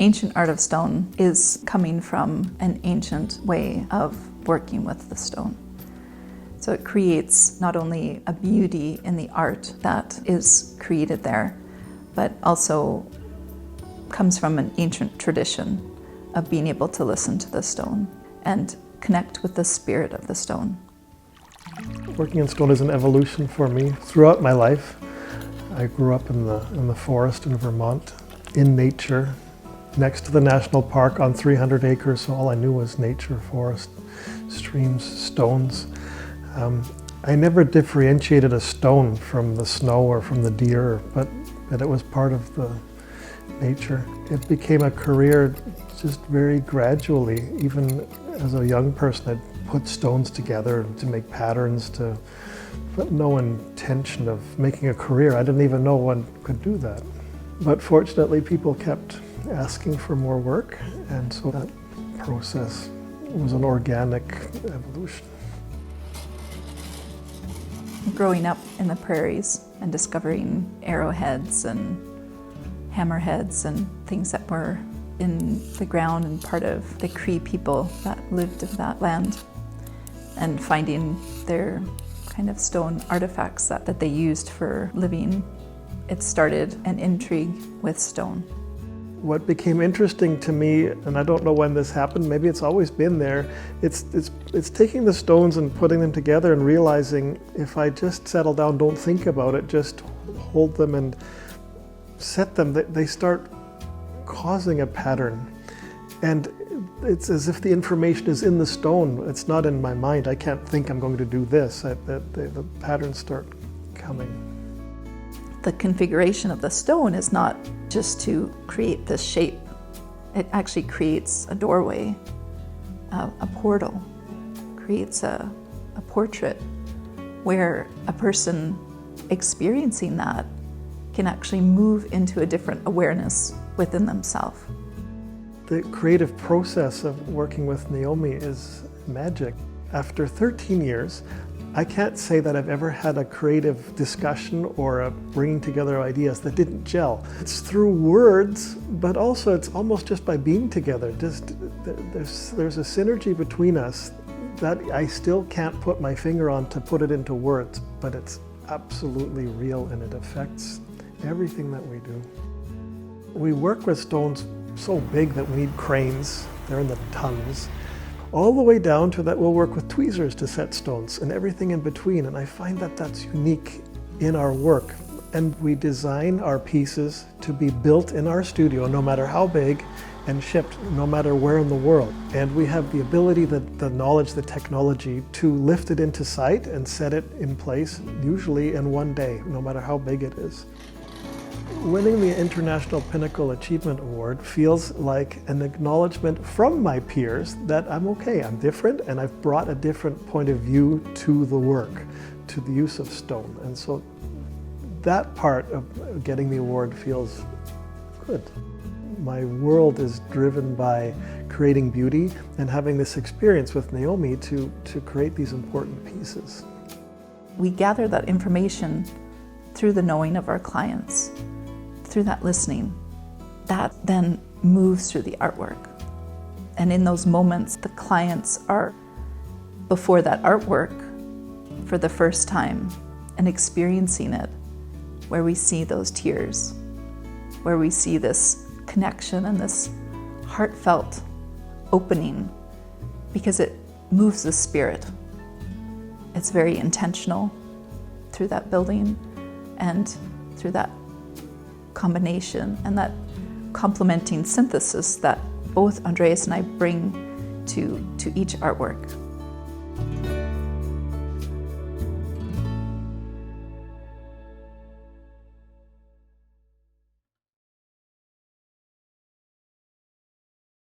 ancient art of stone is coming from an ancient way of working with the stone. So it creates not only a beauty in the art that is created there, but also comes from an ancient tradition of being able to listen to the stone and connect with the spirit of the stone. Working in stone is an evolution for me throughout my life. I grew up in the forest in Vermont, in nature, next to the national park on 300 acres, so all I knew was nature, forest, streams, stones. I never differentiated a stone from the snow or from the deer, but it was part of the nature. It became a career just very gradually. Even as a young person, I'd put stones together to make patterns, but no intention of making a career. I didn't even know one could do that. But fortunately, people kept asking for more work, and so that process was an organic evolution. Growing up in the prairies and discovering arrowheads and hammerheads and things that were in the ground and part of the Cree people that lived in that land, and finding their kind of stone artifacts that they used for living, it started an intrigue with stone. What became interesting to me, and I don't know when this happened, maybe it's always been there, it's taking the stones and putting them together and realizing if I just settle down, don't think about it, just hold them and set them, they start causing a pattern. And it's as if the information is in the stone, it's not in my mind. I can't think I'm going to do this. The patterns start coming. The configuration of the stone is not just to create this shape. It actually creates a doorway, a portal, creates a portrait where a person experiencing that can actually move into a different awareness within themselves. The creative process of working with Naomi is magic. After 13 years, I can't say that I've ever had a creative discussion or a bringing together of ideas that didn't gel. It's through words, but also it's almost just by being together. Just there's a synergy between us that I still can't put my finger on to put it into words, but it's absolutely real and it affects everything that we do. We work with stones so big that we need cranes. They're in the tons. All the way down to that we'll work with tweezers to set stones and everything in between. And I find that that's unique in our work. And we design our pieces to be built in our studio, no matter how big, and shipped no matter where in the world. And we have the ability, the knowledge, the technology to lift it into sight and set it in place, usually in one day, no matter how big it is. Winning the International Pinnacle Achievement Award feels like an acknowledgement from my peers that I'm okay, I'm different, and I've brought a different point of view to the work, to the use of stone. And so that part of getting the award feels good. My world is driven by creating beauty and having this experience with Naomi to create these important pieces. We gather that information through the knowing of our clients, through that listening. That then moves through the artwork. And in those moments, the clients are before that artwork for the first time and experiencing it, where we see those tears, where we see this connection and this heartfelt opening, because it moves the spirit. It's very intentional through that building and through that combination and that complementing synthesis that both Andreas and I bring to each artwork.